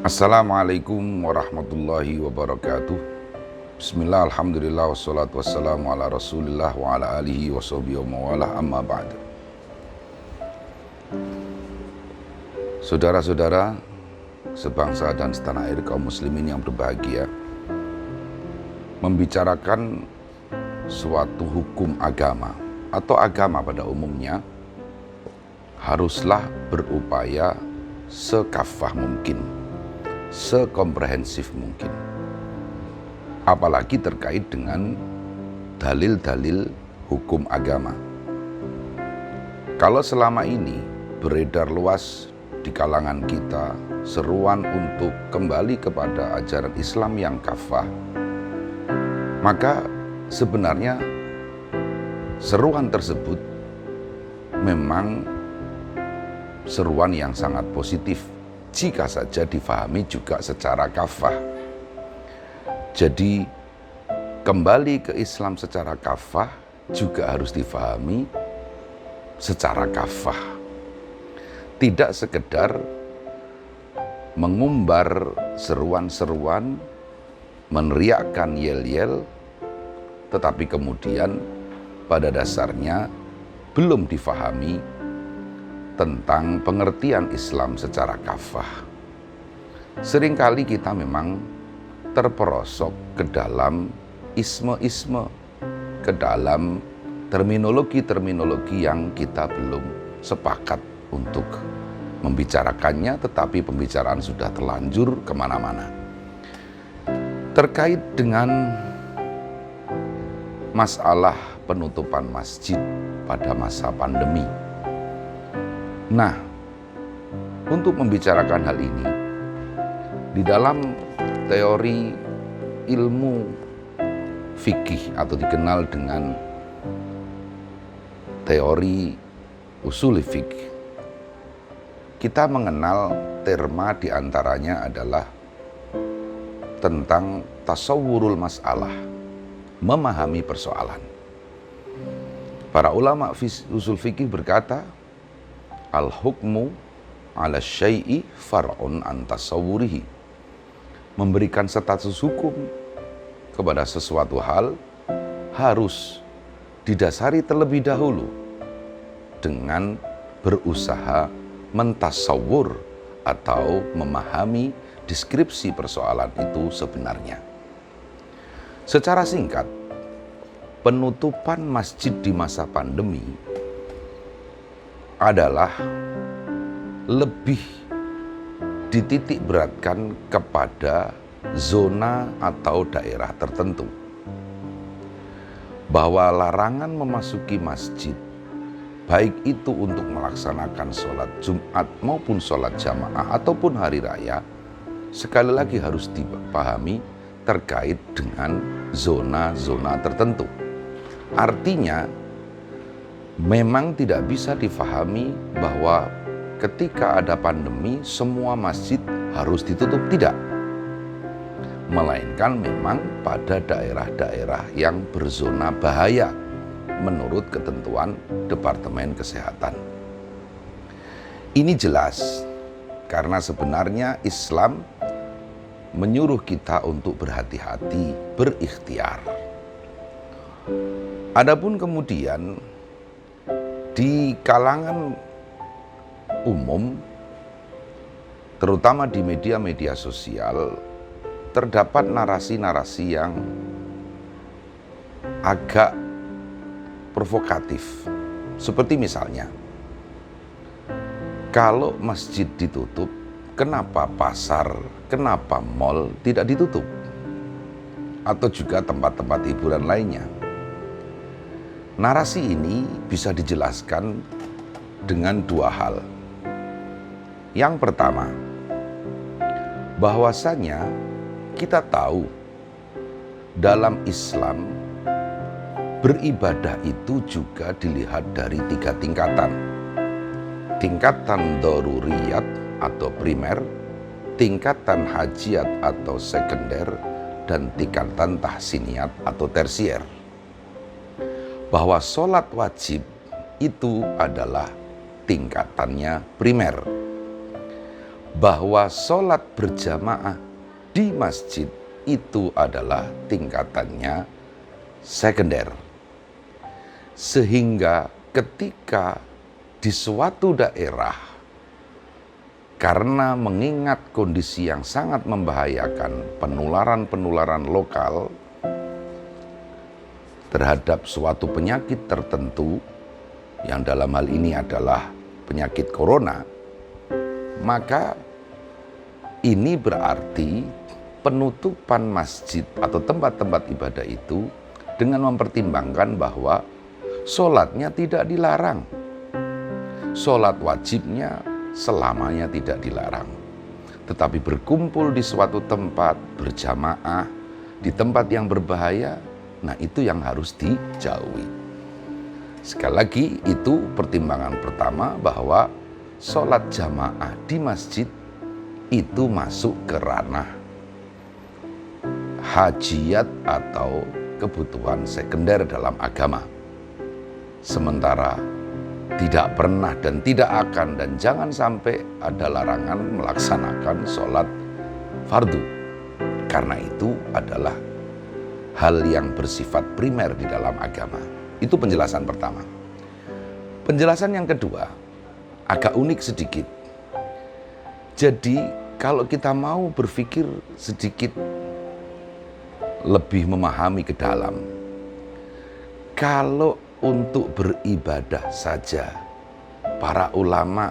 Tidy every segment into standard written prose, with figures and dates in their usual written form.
Assalamualaikum warahmatullahi wabarakatuh. Bismillah, alhamdulillah, wassalatu wassalamu ala rasulillah wa ala alihi wa sahbihi wa mawalah, amma ba'd. Saudara-saudara sebangsa dan setanah air, kaum muslimin yang berbahagia, membicarakan suatu hukum agama atau agama pada umumnya haruslah berupaya sekafah mungkin, sekomprehensif mungkin, apalagi terkait dengan dalil-dalil hukum agama. Kalau selama ini beredar luas di kalangan kita seruan untuk kembali kepada ajaran Islam yang kafah, maka sebenarnya seruan tersebut memang seruan yang sangat positif jika saja difahami juga secara kafah. Jadi kembali ke Islam secara kafah juga harus difahami secara kafah. Tidak sekedar mengumbar seruan-seruan, meneriakkan yel-yel, tetapi kemudian pada dasarnya belum difahami tentang pengertian Islam secara kafah. Seringkali kita memang terperosok ke dalam isme-isme, ke dalam terminologi-terminologi yang kita belum sepakat untuk membicarakannya, tetapi pembicaraan sudah terlanjur kemana-mana. Terkait dengan masalah penutupan masjid pada masa pandemi. Nah, untuk membicarakan hal ini, di dalam teori ilmu fikih atau dikenal dengan teori usul fikih, kita mengenal terma diantaranya adalah tentang tasawwurul mas'alah, memahami persoalan. Para ulama usul fikih berkata, al-hukmu ala syai'i far'un an tasawwurihi. Memberikan status hukum kepada sesuatu hal harus didasari terlebih dahulu dengan berusaha mentasawwur atau memahami deskripsi persoalan itu sebenarnya. Secara singkat, penutupan masjid di masa pandemi adalah lebih dititik beratkan kepada zona atau daerah tertentu. Bahwa larangan memasuki masjid, baik itu untuk melaksanakan sholat Jumat maupun sholat jamaah ataupun hari raya, sekali lagi harus dipahami terkait dengan zona-zona tertentu. Artinya, memang tidak bisa difahami bahwa ketika ada pandemi semua masjid harus ditutup, tidak. Melainkan memang pada daerah-daerah yang berzona bahaya menurut ketentuan Departemen Kesehatan. Ini jelas karena sebenarnya Islam menyuruh kita untuk berhati-hati, berikhtiar. Adapun kemudian di kalangan umum, terutama di media-media sosial, terdapat narasi-narasi yang agak provokatif. Seperti misalnya, kalau masjid ditutup, kenapa pasar, kenapa mal tidak ditutup? Atau juga tempat-tempat hiburan lainnya. Narasi ini bisa dijelaskan dengan dua hal. Yang pertama, bahwasanya kita tahu dalam Islam beribadah itu juga dilihat dari tiga tingkatan. Tingkatan daruriyat atau primer, tingkatan hajiat atau sekunder, dan tingkatan tahsiniyat atau tersier. Bahwa sholat wajib itu adalah tingkatannya primer. bahwa sholat berjamaah di masjid itu adalah tingkatannya sekunder. Sehingga ketika di suatu daerah, karena mengingat kondisi yang sangat membahayakan, penularan-penularan lokal terhadap suatu penyakit tertentu, yang dalam hal ini adalah penyakit corona, maka ini berarti penutupan masjid atau tempat-tempat ibadah itu dengan mempertimbangkan bahwa sholatnya tidak dilarang. Sholat wajibnya selamanya tidak dilarang. Tetapi berkumpul di suatu tempat, berjamaah, di tempat yang berbahaya, nah itu yang harus dijauhi. Sekali lagi, itu pertimbangan pertama bahwa sholat jamaah di masjid itu masuk ke ranah hajiyat atau kebutuhan sekunder dalam agama. Sementara tidak pernah dan tidak akan dan jangan sampai ada larangan melaksanakan sholat fardu. Karena itu adalah hal yang bersifat primer di dalam agama. Itu penjelasan pertama. Penjelasan yang kedua agak unik sedikit. Jadi kalau kita mau berpikir sedikit lebih memahami ke dalam, kalau untuk beribadah saja, para ulama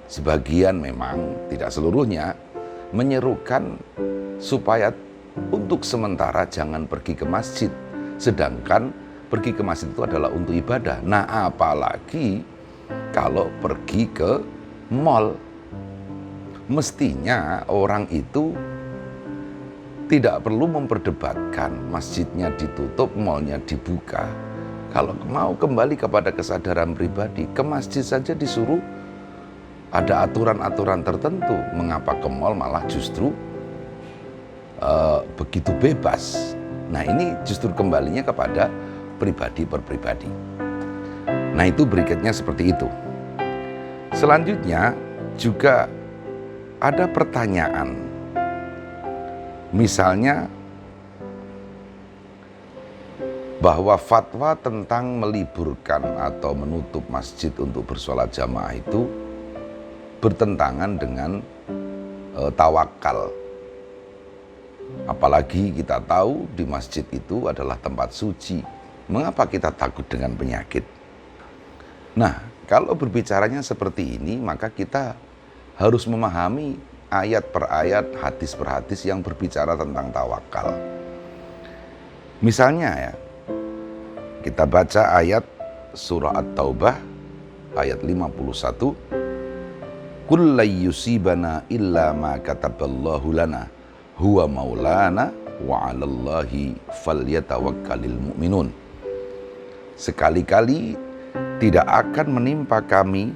sebagian, memang tidak seluruhnya, menyerukan supaya untuk sementara jangan pergi ke masjid. Sedangkan pergi ke masjid itu adalah untuk ibadah. Nah, apalagi kalau pergi ke mall. Mestinya orang itu tidak perlu memperdebatkan masjidnya ditutup, mallnya dibuka. Kalau mau kembali kepada kesadaran pribadi, ke masjid saja disuruh ada aturan-aturan tertentu. Mengapa ke mall malah justru begitu bebas? Nah, ini justru kembalinya kepada pribadi per pribadi. Nah, itu berikutnya seperti itu. Selanjutnya juga ada pertanyaan. Misalnya bahwa fatwa tentang meliburkan atau menutup masjid untuk bersolat jamaah itu bertentangan dengan tawakal. Apalagi kita tahu di masjid itu adalah tempat suci. Mengapa kita takut dengan penyakit? Nah, kalau berbicaranya seperti ini, maka kita harus memahami ayat per ayat, hadis per hadis yang berbicara tentang tawakal. Misalnya ya, kita baca ayat surah At-Taubah ayat 51. Qul la yusibana illa ma kataballahu lana huwa maulana wa 'alallahi falyatawakkalul mu'minun. Sekali-kali tidak akan menimpa kami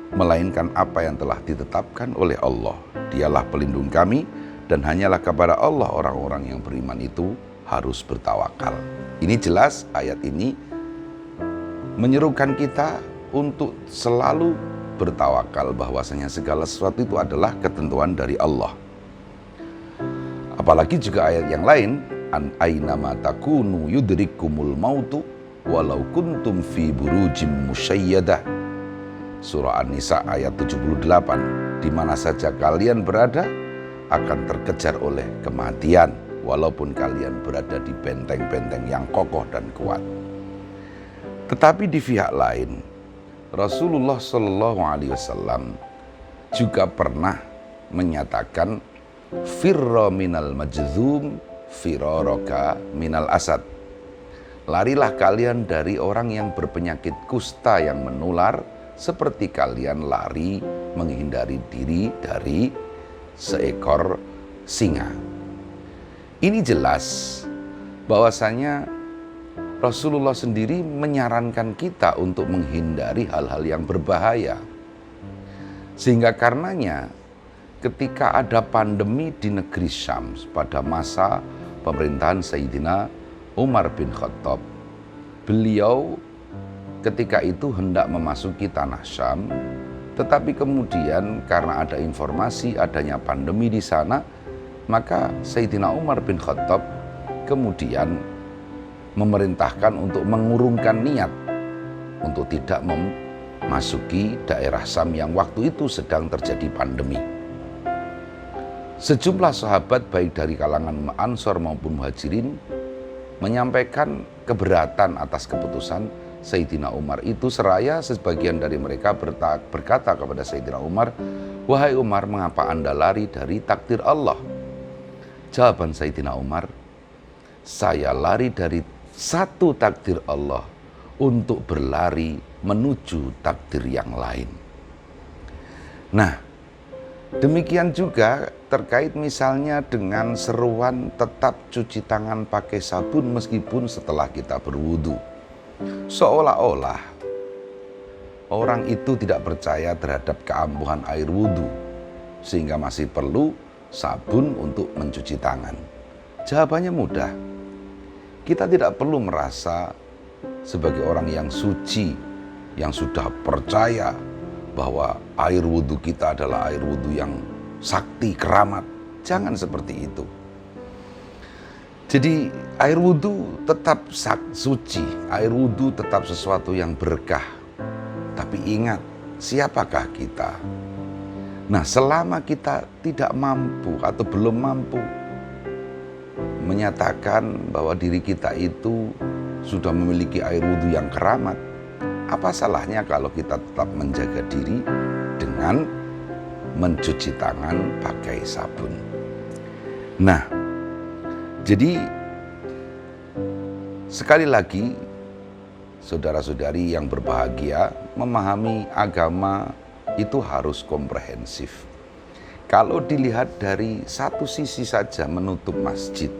melainkan apa yang telah ditetapkan oleh Allah. Dialah pelindung kami dan hanyalah kepada Allah orang-orang yang beriman itu harus bertawakal. Ini jelas ayat ini menyerukan kita untuk selalu bertawakal bahwasanya segala sesuatu itu adalah ketentuan dari Allah. Apalagi juga ayat yang lain, an ainama takunu yudrikumul mautu walau kuntum fi burujim musyayyadah. Surah An-Nisa ayat 78, di mana saja kalian berada akan terkejar oleh kematian walaupun kalian berada di benteng-benteng yang kokoh dan kuat. Tetapi di pihak lain, Rasulullah Shallallahu Alaihi Wasallam juga pernah menyatakan firra minal majzum firaraka minal asad. Larilah kalian dari orang yang berpenyakit kusta yang menular seperti kalian lari menghindari diri dari seekor singa. Ini jelas bahwasanya Rasulullah sendiri menyarankan kita untuk menghindari hal-hal yang berbahaya. Sehingga karenanya ketika ada pandemi di negeri Syam pada masa pemerintahan Sayyidina Umar bin Khattab, beliau ketika itu hendak memasuki tanah Syam Tetapi kemudian karena ada informasi adanya pandemi di sana, maka Sayyidina Umar bin Khattab kemudian memerintahkan untuk mengurungkan niat untuk tidak memasuki daerah Syam yang waktu itu sedang terjadi pandemi. Sejumlah sahabat baik dari kalangan Ansor maupun Muhajirin menyampaikan keberatan atas keputusan Sayyidina Umar itu, seraya sebagian dari mereka berkata kepada Sayyidina Umar, "Wahai Umar, mengapa Anda lari dari takdir Allah?" Jawaban Sayyidina Umar, "Saya lari dari satu takdir Allah untuk berlari menuju takdir yang lain." Nah, demikian juga terkait misalnya dengan seruan tetap cuci tangan pakai sabun meskipun setelah kita berwudu. Seolah-olah orang itu tidak percaya terhadap keampuhan air wudu sehingga masih perlu sabun untuk mencuci tangan. Jawabannya mudah. Kita tidak perlu merasa sebagai orang yang suci, yang sudah percaya bahwa air wudhu kita adalah air wudhu yang sakti, keramat. Jangan seperti itu. Jadi air wudhu tetap suci, air wudhu tetap sesuatu yang berkah. Tapi ingat, siapakah kita? Nah, selama kita tidak mampu atau belum mampu menyatakan bahwa diri kita itu sudah memiliki air wudhu yang keramat, apa salahnya kalau kita tetap menjaga diri dengan mencuci tangan pakai sabun. Nah, jadi sekali lagi saudara-saudari yang berbahagia, memahami agama itu harus komprehensif. Kalau dilihat dari satu sisi saja menutup masjid,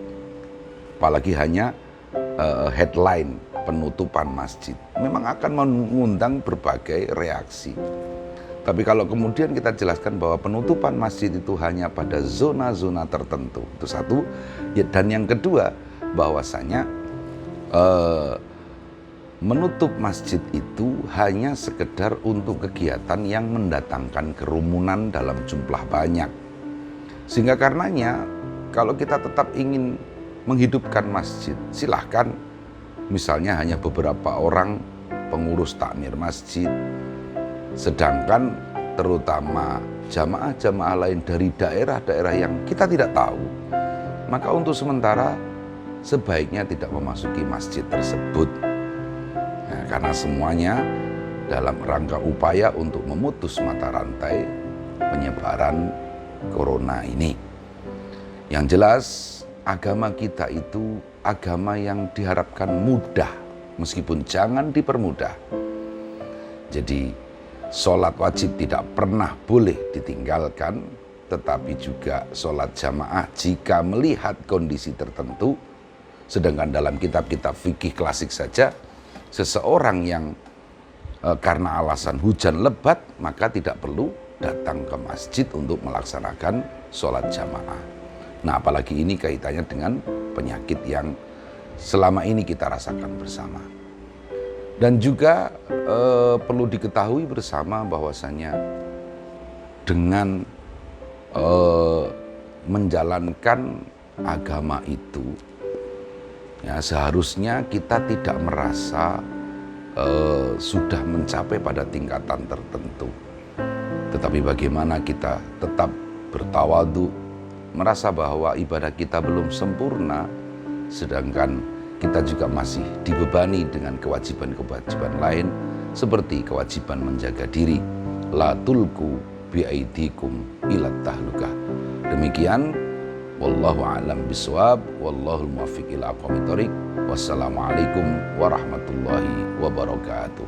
apalagi hanya headline penutupan masjid, memang akan mengundang berbagai reaksi. Tapi kalau kemudian kita jelaskan bahwa penutupan masjid itu hanya pada zona-zona tertentu, itu satu. Dan yang kedua, bahwasanya menutup masjid itu hanya sekedar untuk kegiatan yang mendatangkan kerumunan dalam jumlah banyak. Sehingga karenanya kalau kita tetap ingin menghidupkan masjid, silahkan. Misalnya hanya beberapa orang pengurus takmir masjid, sedangkan terutama jamaah-jamaah lain dari daerah-daerah yang kita tidak tahu, maka untuk sementara sebaiknya tidak memasuki masjid tersebut. Nah, karena semuanya dalam rangka upaya untuk memutus mata rantai penyebaran corona ini. Yang jelas, agama kita itu agama yang diharapkan mudah, meskipun jangan dipermudah. Jadi, sholat wajib tidak pernah boleh ditinggalkan, tetapi juga sholat jamaah jika melihat kondisi tertentu. Sedangkan dalam kitab-kitab fikih klasik saja, seseorang yang karena alasan hujan lebat, maka tidak perlu datang ke masjid untuk melaksanakan sholat jamaah. Nah, apalagi ini kaitannya dengan penyakit yang selama ini kita rasakan bersama. Dan juga perlu diketahui bersama bahwasanya dengan menjalankan agama itu, ya, seharusnya kita tidak merasa sudah mencapai pada tingkatan tertentu. Tetapi bagaimana kita tetap bertawadhu, merasa bahwa ibadah kita belum sempurna, sedangkan kita juga masih dibebani dengan kewajiban-kewajiban lain, seperti kewajiban menjaga diri. La tulku biaidikum ila tahlukah. Demikian, wallahu a'lam bishawab, wallahul muwaffiq ila aqwamit thoriq. Wassalamualaikum warahmatullahi wabarakatuh.